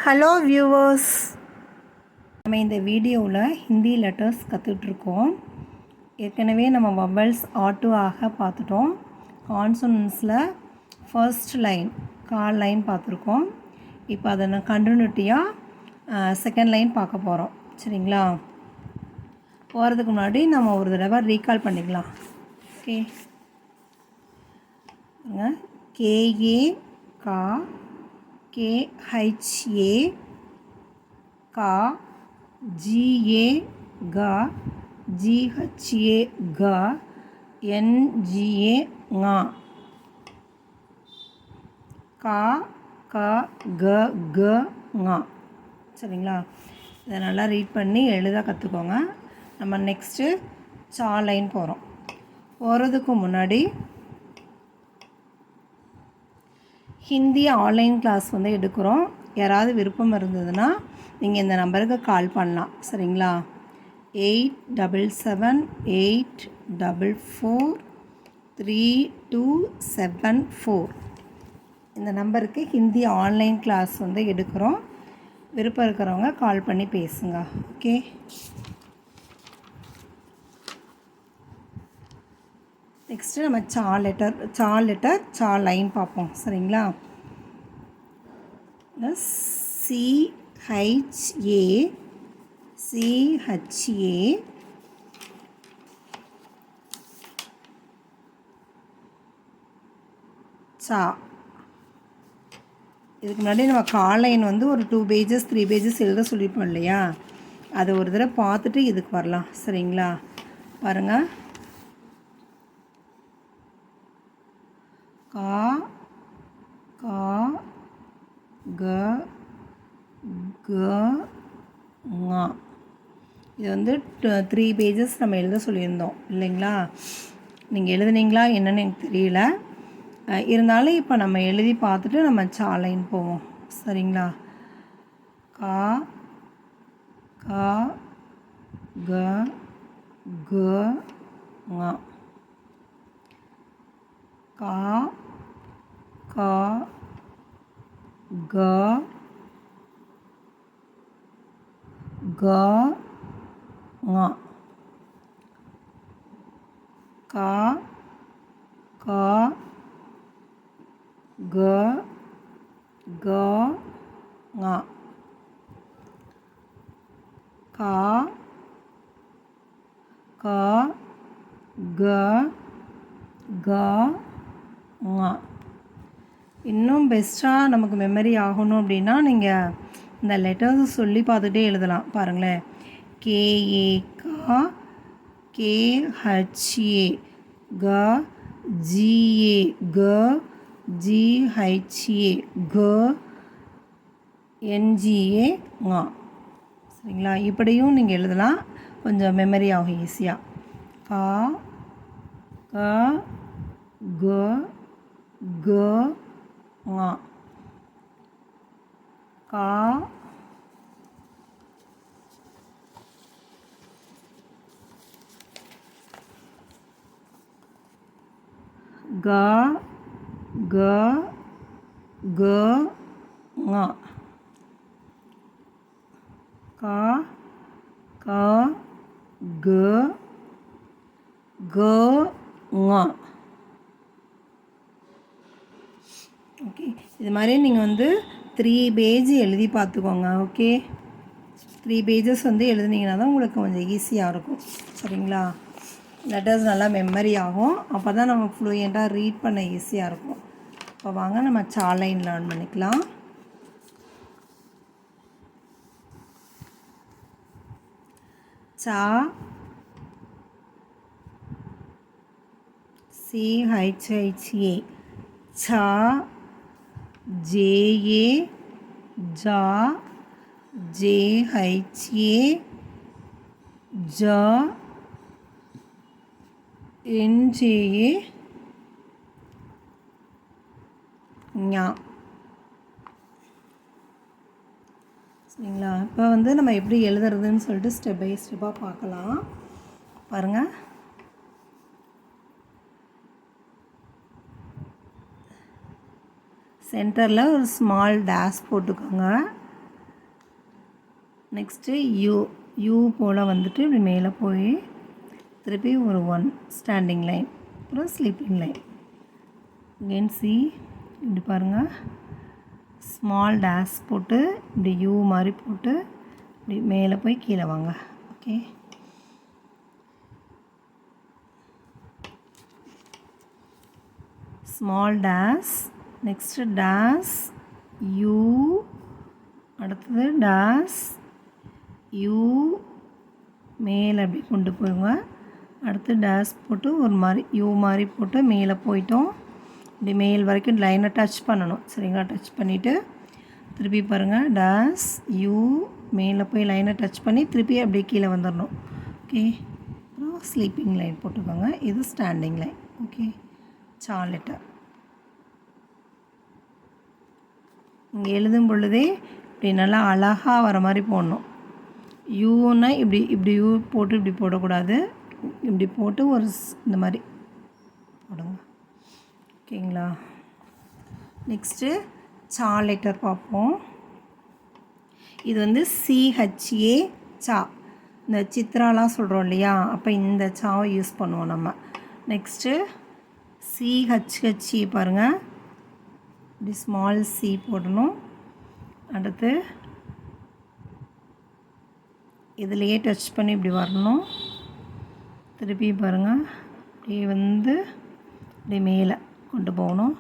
Hello viewers, நம்ம இந்த வீடியோவில் ஹிந்தி லெட்டர்ஸ் கற்றுட்ருக்கோம். ஏற்கனவே நம்ம வவல்ஸ் ஆட்டு ஆக பார்த்துட்டோம். கான்சனன்ஸில் ஃபர்ஸ்ட் லைன் கால் லைன் பார்த்துருக்கோம். இப்போ அதை கண்டினியூட்டியாக செகண்ட் லைன் பார்க்க போகிறோம். சரிங்களா? போகிறதுக்கு முன்னாடி நம்ம ஒரு தடவை ரீகால் பண்ணிக்கலாம். ஓகே, கேஏ கா KHA का GA गा GHA गा NGA गा का का ग ग गा. சரிங்களா? இதை நல்லா ரீட் பண்ணி எழுத கற்றுக்கோங்க. நம்ம நெக்ஸ்ட்டு சா லைன் போகிறதுக்கு முன்னாடி ஹிந்தி ஆன்லைன் கிளாஸ் எடுக்கிறோம். யாராவது விருப்பம் இருந்ததுன்னா நீங்கள் இந்த நம்பருக்கு கால் பண்ணலாம். சரிங்களா? 8778443274. இந்த நம்பருக்கு ஹிந்தி ஆன்லைன் கிளாஸ் எடுக்கிறோம். விருப்பம் இருக்கிறவங்க கால் பண்ணி பேசுங்க. ஓகே, நெக்ஸ்ட்டு நம்ம சா லைன் பார்ப்போம். சரிங்களா? CHA சா. இதுக்கு முன்னாடி நம்ம கால் லைன் ஒரு 2 pages 3 pages எழுத சொல்லியிருப்போம் இல்லையா? அதை ஒரு தடவை பார்த்துட்டு இதுக்கு வரலாம். சரிங்களா? பாருங்கள். கா கா க க ஙா. இது 3 pages நம்ம எழுத சொல்லியிருந்தோம் இல்லைங்களா? நீங்கள் எழுதுனீங்களா என்னன்னு எனக்கு தெரியல. இருந்தாலும் இப்போ நம்ம எழுதி பார்த்துட்டு நம்ம சா லைன் போவோம். சரிங்களா? கா கா க க ஙா. கா கா க க ஙா. கா கா க க ஙா. கா கா க க ஙா. இன்னும் பெஸ்ட்டாக நமக்கு மெமரி ஆகணும் அப்படின்னா நீங்கள் இந்த லெட்டர்ஸ் சொல்லி பார்த்துட்டே எழுதலாம். பாருங்களேன். KA கா KHA க GA க GHA க NGA ஙா. சரிங்களா? இப்படியும் நீங்கள் எழுதலாம். கொஞ்சம் மெமரி ஆகும் ஈஸியாக. கா க க க ஙா. கா க க க ஙா. கா க க க ஙா. ஓகே, இது மாதிரி நீங்கள் 3 pages எழுதி பார்த்துக்கோங்க. ஓகே, 3 pages எழுதுனீங்கன்னா தான் உங்களுக்கு கொஞ்சம் ஈஸியாக இருக்கும். சரிங்களா? லெட்டர்ஸ் நல்லா மெமரி ஆகும். அப்போ தான் நம்ம ஃப்ளூயண்ட்டாக ரீட் பண்ண ஈஸியாக இருக்கும். இப்போ வாங்க நம்ம சா லைன் லேர்ன் பண்ணிக்கலாம். சா CHHA சா. JA ஜா JHA ஜா NJA ஞா. சரிங்களா? இப்போ நம்ம எப்படி எழுதுறதுன்னு சொல்லிட்டு ஸ்டெப் பை ஸ்டெப்பாக பார்க்கலாம். பாருங்கள். சென்டரில் ஒரு ஸ்மால் டேஷ் போட்டுக்கோங்க. நெக்ஸ்ட்டு யூ போல் வந்துட்டு இப்படி மேலே போய் திருப்பி ஒரு 1 ஸ்டாண்டிங் லைன், அப்புறம் ஸ்லீப்பிங் லைன். அகெயின் சி, இப்படி பாருங்கள், ஸ்மால் டேஷ் போட்டு இப்படி யூ மாதிரி போட்டு இப்படி மேலே போய் கீழே வாங்க. Okay, small dash, next dash you, அடுத்தது டேஷ் யூ மேலே அப்படி கொண்டு போயிடுங்க. அடுத்து டேஷ் போட்டு ஒரு மாதிரி யூ மாதிரி போட்டு மேலே போயிட்டோம். இப்படி மேல் வரைக்கும் லைனை டச் பண்ணணும். சரிங்களா? டச் பண்ணிவிட்டு திருப்பி பாருங்கள், டேஷ் யூ மேலே போய் லைனை டச் பண்ணி திருப்பி அப்படியே கீழே வந்துடணும். ஓகே, அப்புறம் ஸ்லீப்பிங் லைன் போட்டுக்கோங்க. இது ஸ்டாண்டிங் லைன். ஓகே, சார்லெட்டர் இங்கே எழுதும் பொழுதே இப்படி நல்லா அழகாக வர மாதிரி போடணும். யூன்னா இப்படி இப்படி யூ போட்டு இப்படி போடக்கூடாது. இப்படி போட்டு ஒரு இந்த மாதிரி போடுங்க. ஓகேங்களா? நெக்ஸ்ட்டு சார்லெட்டர் பார்ப்போம். இது வந்து CHA சா, இந்த சித்ராலாம் சொல்கிறோம் இல்லையா, அப்போ இந்த சாவை யூஸ் பண்ணுவோம் நம்ம. நெக்ஸ்ட்டு CHHE பாருங்கள், இப்படி ஸ்மால் சி போடணும். அடுத்து இதிலையே டச் பண்ணி இப்படி வரணும். திருப்பி பாருங்கள், இப்படி வந்து இப்படி மேலே கொண்டு போகணும்.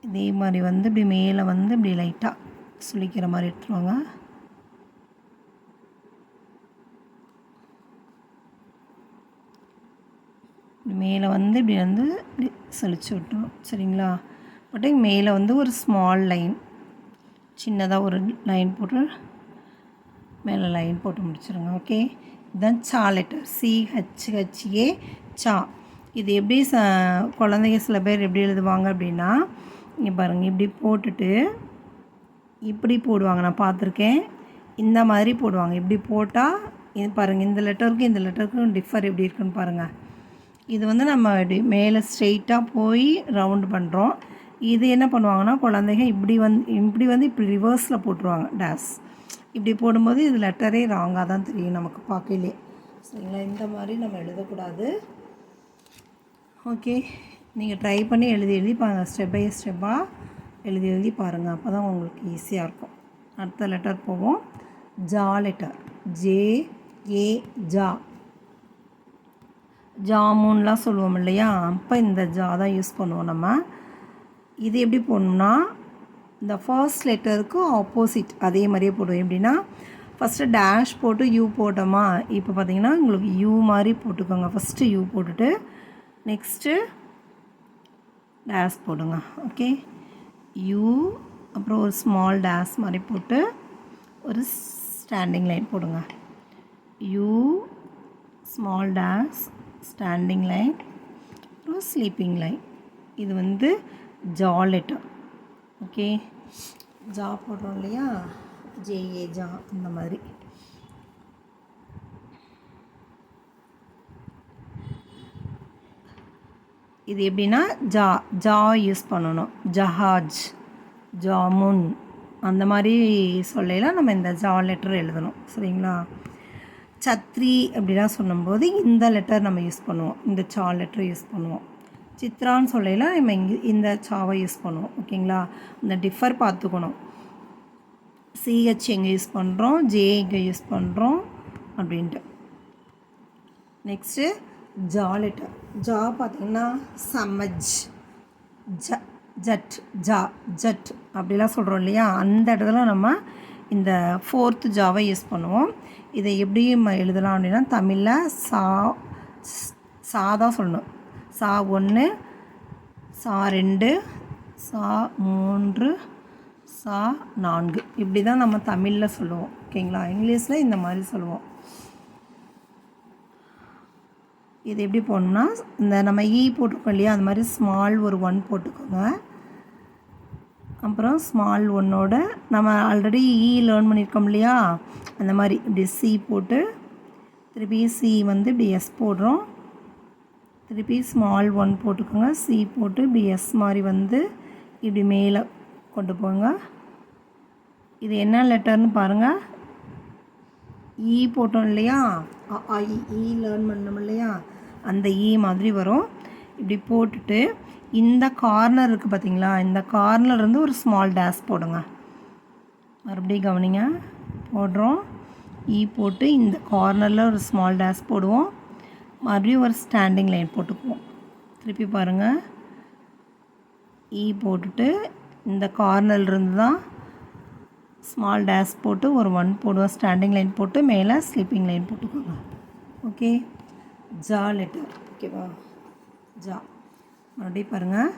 இதே மாதிரி வந்து இப்படி மேலே வந்து இப்படி லைட்டாக சுளிக்கிற மாதிரி எடுத்துருவாங்க. இப்படி மேலே வந்து இப்படி வந்து இப்படி சுழிச்சு விட்டுரும். சரிங்களா? பட் மேலே வந்து ஒரு ஸ்மால் லைன், சின்னதாக ஒரு லைன் போட்டு மேலே லைன் போட்டு முடிச்சிருங்க. ஓகே, இதுதான் சார்லெட்டர், CHHA சா. இது எப்படி குழந்தைங்க சில பேர் எப்படி எழுதுவாங்க அப்படின்னா, இங்கே பாருங்கள், இப்படி போட்டுட்டு இப்படி போடுவாங்க. நான் பார்த்துருக்கேன், இந்த மாதிரி போடுவாங்க. இப்படி போட்டால் இது பாருங்கள், இந்த லெட்டருக்கும் இந்த லெட்டருக்கும் டிஃபர் எப்படி இருக்குன்னு பாருங்கள். இது வந்து நம்ம இப்படி மேலே ஸ்ட்ரெயிட்டாக போய் ரவுண்டு பண்ணுறோம். இது என்ன பண்ணுவாங்கன்னா, குழந்தைங்க இப்படி இப்படி ரிவர்ஸில் போட்டுருவாங்க. டேஸ் இப்படி போடும்போது இது லெட்டரே ராங்காக தான் தெரியும் நமக்கு பார்க்கலே. சரிங்களா? இந்த மாதிரி நம்ம எழுதக்கூடாது. ஓகே, நீங்கள் ட்ரை பண்ணி எழுதி பாருங்கள். ஸ்டெப் பை ஸ்டெப்பாக எழுதி பாருங்கள். அப்போ தான் உங்களுக்கு ஈஸியாக இருக்கும். அடுத்த லெட்டர் போவோம். ஜா லெட்டர், JA ஜா. ஜாமுன்லாம் சொல்லுவோம் இல்லையா, அப்போ இந்த ஜா தான் யூஸ் பண்ணுவோம் நம்ம. இது எப்படி போடணும்னா, இந்த ஃபர்ஸ்ட் லெட்டருக்கு ஆப்போசிட் அதே மாதிரியே போடுவோம். எப்படின்னா, ஃபஸ்ட்டு டேஷ் போட்டு யூ போட்டோமா, இப்போ பார்த்தீங்கன்னா உங்களுக்கு யூ மாதிரி போட்டுக்கோங்க. ஃபஸ்ட்டு யூ போட்டுட்டு நெக்ஸ்ட்டு டேஷ் போடுங்க. ஓகே, யூ அப்புறம் ஒரு ஸ்மால் டேஷ் மாதிரி போட்டு ஒரு ஸ்டாண்டிங் லைன் போடுங்க. You small dash standing line அப்புறம் ஸ்லீப்பிங் லைன். இது வந்து ஜா லெட்டர். ஓகே, ஜா போடுறோம் இல்லையா, JA ஜா, இந்த மாதிரி. இது எப்படின்னா ஜா யூஸ் பண்ணணும். ஜஹாஜ், ஜாமுன் அந்த மாதிரி சொல்லலாம் நம்ம இந்த ஜா லெட்டர் எழுதணும். சரிங்களா? சத்ரி அப்படிலாம் சொல்லும்போது இந்த லெட்டர் நம்ம யூஸ் பண்ணுவோம், இந்த சா லெட்டர் யூஸ் பண்ணுவோம். சித்ரான்னு சொல்லலாம் நம்ம இங்கே இந்த சாவை யூஸ் பண்ணுவோம். ஓகேங்களா? இந்த டிஃபர் பார்த்துக்கணும். CH எங்கே யூஸ் பண்ணுறோம், ஜே எங்கே யூஸ் பண்ணுறோம் அப்படின்ட்டு. நெக்ஸ்ட்டு ஜா லெட்டர். ஜா பார்த்திங்கன்னா சமஜ், ஜட், ஜட் அப்படிலாம் சொல்கிறோம் இல்லையா, அந்த இடத்துல நம்ம இந்த 4th ஜாவை யூஸ் பண்ணுவோம். இதை எப்படி எழுதலாம் அப்படின்னா, தமிழில் சா தான் சொல்லணும். சா 1, சா 2, சா 3, சா 4 இப்படி தான் நம்ம தமிழில் சொல்லுவோம். ஓகேங்களா? இங்கிலீஷில் இந்த மாதிரி சொல்லுவோம். இது எப்படி போடணும்னா, இந்த நம்ம போட்டிருக்கோம் இல்லையா, அது மாதிரி ஸ்மால் ஒரு 1 போட்டுக்கோங்க. அப்புறம் ஸ்மால் 1ஓட நம்ம ஆல்ரெடி லேர்ன் பண்ணியிருக்கோம் இல்லையா, அந்த மாதிரி இப்படி சி போட்டு திருப்பி சி வந்து இப்படி எஸ் போடுறோம். திருப்பி ஸ்மால் 1 போட்டுக்கோங்க, சி போட்டு இப்படி எஸ் மாதிரி வந்து இப்படி மேலே கொண்டு போங்க. இது என்ன லெட்டர்னு பாருங்கள். ஈ போட்டோம் இல்லையா, ஈ லேர்ன் பண்ணோம் இல்லையா, அந்த ஈ மாதிரி வரும். இப்படி போட்டுட்டு இந்த கார்னர் இருக்குது பார்த்தீங்களா, இந்த கார்னர் இருந்து ஒரு ஸ்மால் டேஷ் போடுங்க. மறுபடியும் கவனிங்க, போடுறோம். ஈ போட்டு இந்த கார்னரில் ஒரு ஸ்மால் டேஷ் போடுவோம். மறுபடியும் ஒரு ஸ்டாண்டிங் லைன் போட்டுக்குவோம். திருப்பி பாருங்கள், ஈ போட்டுட்டு இந்த கார்னர்லேருந்து தான் ஸ்மால் டேஷ் போட்டு ஒரு 1 போடுவோம். ஸ்டாண்டிங் லைன் போட்டு மேலே ஸ்லீப்பிங் லைன் போட்டுக்கோங்க. ஓகே, ஜா லெட்டர். ஓகேவா, ஜா. மறுபடியும் பாருங்கள்,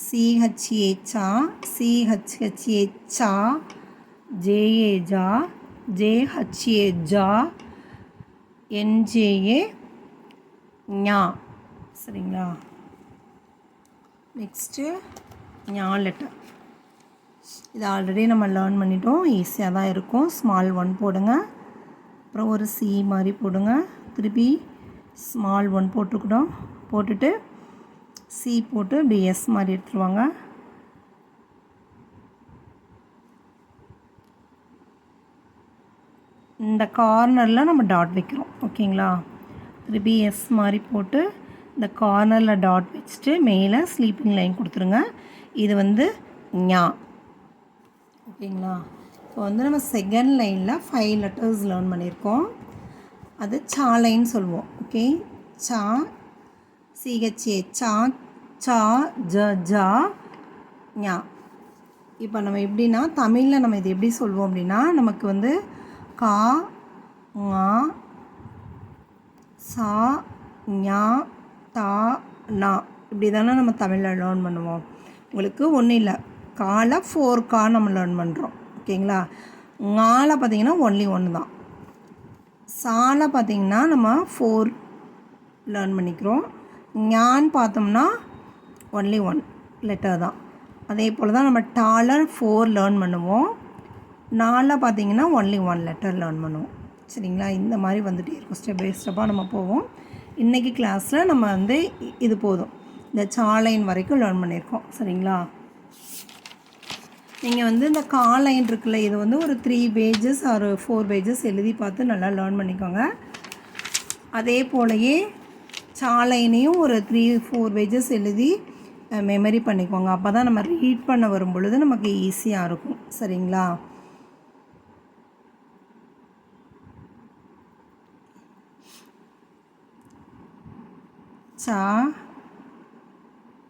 சிஹெச்ஏ சா, சிஹெச்ஹெச்ஏ சா, ஜேஏ ஜா, ஜேஹெச்ஏ ஜா, என்ஜேஏ ஞா. சரிங்களா, நெக்ஸ்ட்டு ஞா லெட்டர். இது ஆல்ரெடி நம்ம லேர்ன் பண்ணிட்டோம், ஈஸியாக தான் இருக்கும். ஸ்மால் 1 போடுங்க, அப்புறம் ஒரு சி மாதிரி போடுங்க, திருப்பி ஸ்மால் 1 போட்டுக்கிட்டோம். போட்டுட்டு சி போட்டு இப்படி எஸ் மாதிரி எடுத்துருவாங்க. இந்த கார்னரில் நம்ம டாட் வைக்கிறோம். ஓகேங்களா, திருப்பி எஸ் மாதிரி போட்டு இந்த கார்னரில் டாட் வச்சுட்டு மேலே ஸ்லீப்பிங் லைன் கொடுத்துருங்க. இது வந்து ஞா. ஓகேங்களா, இப்போ வந்து நம்ம செகண்ட் லைனில் 5 லெட்டர்ஸ் லேர்ன் பண்ணியிருக்கோம். அது சா லைன் சொல்லுவோம். ஓகே, சா, சிஹெச்ஏ சா, சா, ஜ ஜா, ஞா. இப்போ நம்ம எப்படின்னா தமிழில் நம்ம இது எப்படி சொல்லுவோம் அப்படின்னா, நமக்கு வந்து கா, ஞா, சா, ஞா, தா, நா, இப்படி தானே நம்ம தமிழில் லேர்ன் பண்ணுவோம். உங்களுக்கு ஒன்றும் இல்லை, கால 4 கா நம்ம லேர்ன் பண்ணுறோம். ஓகேங்களா, ஞால பார்த்திங்கன்னா ஒன்லி 1 தான். சால பார்த்திங்கன்னா நம்ம 4 லேர்ன் பண்ணிக்கிறோம். ஞான்னு பார்த்தோம்னா ஒன்லி 1 லெட்டர் தான். அதே போல் தான் நம்ம டாலர் 4 லேர்ன் பண்ணுவோம். நால பார்த்திங்கன்னா ஒன்லி 1 லெட்டர் லேர்ன் பண்ணுவோம். சரிங்களா, இந்த மாதிரி வந்துகிட்டே இருக்கும். ஸ்டெப் பை ஸ்டெப்பாக நம்ம போவோம். இன்றைக்கி கிளாஸில் நம்ம வந்து இது போதும், இந்த சாலைன் வரைக்கும் லேர்ன் பண்ணியிருக்கோம். சரிங்களா, நீங்கள் வந்து இந்த காலைன் இருக்குல்ல, இது வந்து ஒரு 3 பேஜஸ் ஆர் 4 பேஜஸ் எழுதி பார்த்து நல்லா லேர்ன் பண்ணிக்கோங்க. அதே போலயே சாலைனையும் ஒரு 3-4 பேஜஸ் எழுதி மெமரி பண்ணிக்கோங்க. அப்போ தான் நம்ம ரீட் பண்ண வரும் பொழுது நமக்கு ஈஸியாக இருக்கும். சரிங்களா, சா,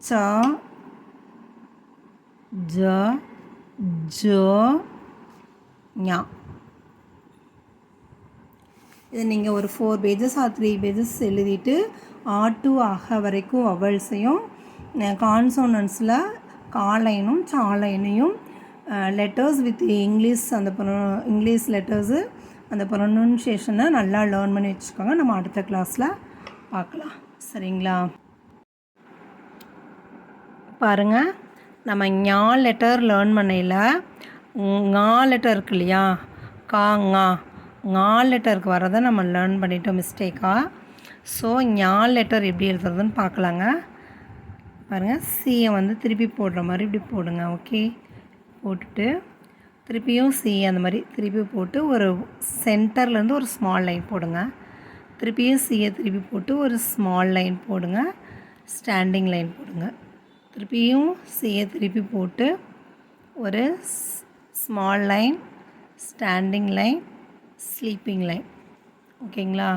சா, ஜ, ஜோ, ஞா. இது நீங்கள் ஒரு 4 பேஜஸ் ஆர் 3 பேஜஸ் எழுதிட்டு ஆட்டு ஆக வரைக்கும் வவல்ஸையும் கான்சோனன்ஸில் காலைனும் சாலைனையும் லெட்டர்ஸ் வித் இங்கிலீஷ் அந்த இங்கிலீஷ் லெட்டர்ஸு அந்த ப்ரொனன்சியேஷனை நல்லா லேர்ன் பண்ணி வச்சுக்கோங்க. நம்ம அடுத்த கிளாஸில் பார்க்கலாம். சரிங்களா, பாருங்கள், நம்ம ஞா லெட்டர் லேர்ன் பண்ணையில் ஞா லெட்டர் இருக்கு இல்லையா, கா ஞா, ஞா லெட்டருக்கு வரதை நம்ம லேர்ன் பண்ணிட்டோம் மிஸ்டேக்காக. ஸோ ஞா லெட்டர் எப்படி எழுதுறதுன்னு பார்க்கலாங்க. பாருங்கள், சியை வந்து திருப்பி போடுற மாதிரி இப்படி போடுங்க. ஓகே, போட்டுட்டு திருப்பியும் சி அந்த மாதிரி திருப்பி போட்டு ஒரு சென்டர்லேருந்து ஒரு ஸ்மால் லைன் போடுங்க. திருப்பியும் சியை திருப்பி போட்டு ஒரு ஸ்மால் லைன் போடுங்க, ஸ்டாண்டிங் லைன் போடுங்க. திருப்பியும் சியை திருப்பி போட்டு ஒரு small line, standing line, sleeping line. ஓகேங்களா,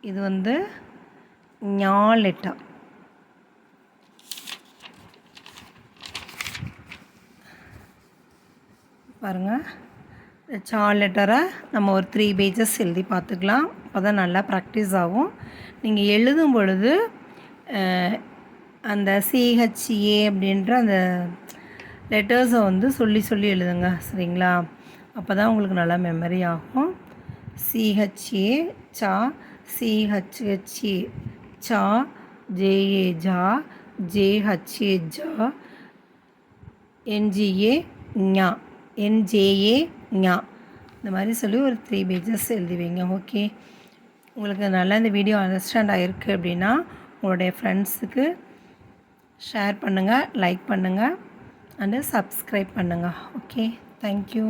இது வந்து ஞா லெட்டர். பாருங்கள், சா லெட்டரை நம்ம ஒரு 3 பேஜஸ் எழுதி பார்த்துக்கலாம். அப்போ தான் நல்லா ப்ராக்டிஸ் ஆகும். நீங்கள் எழுதும் பொழுது அந்த சிஹெச்ஏ அப்படின்ற அந்த லெட்டர்ஸை வந்து சொல்லி சொல்லி எழுதுங்க. சரிங்களா, அப்போ தான் உங்களுக்கு நல்லா மெமரி ஆகும். சிஹெச்ஏ சா, சிஹெச்ஹெச்ஏ சா, ஜேஏ ஜா, ஜேஹெச்ஏ ஜா, என்ஜிஏ ஞா, என்ஜேஏ ஞா. இந்த மாதிரி சொல்லி ஒரு 3 பேஜஸ் எழுதி வைங்க. ஓகே, உங்களுக்கு நல்லா இந்த வீடியோ அண்டர்ஸ்டாண்ட் ஆகிருக்கு அப்படின்னா உங்களுடைய ஃப்ரெண்ட்ஸுக்கு ஷேர் பண்ணுங்கள், லைக் பண்ணுங்கள், அண்டு சப்ஸ்கிரைப் பண்ணுங்கள். Okay, thank you.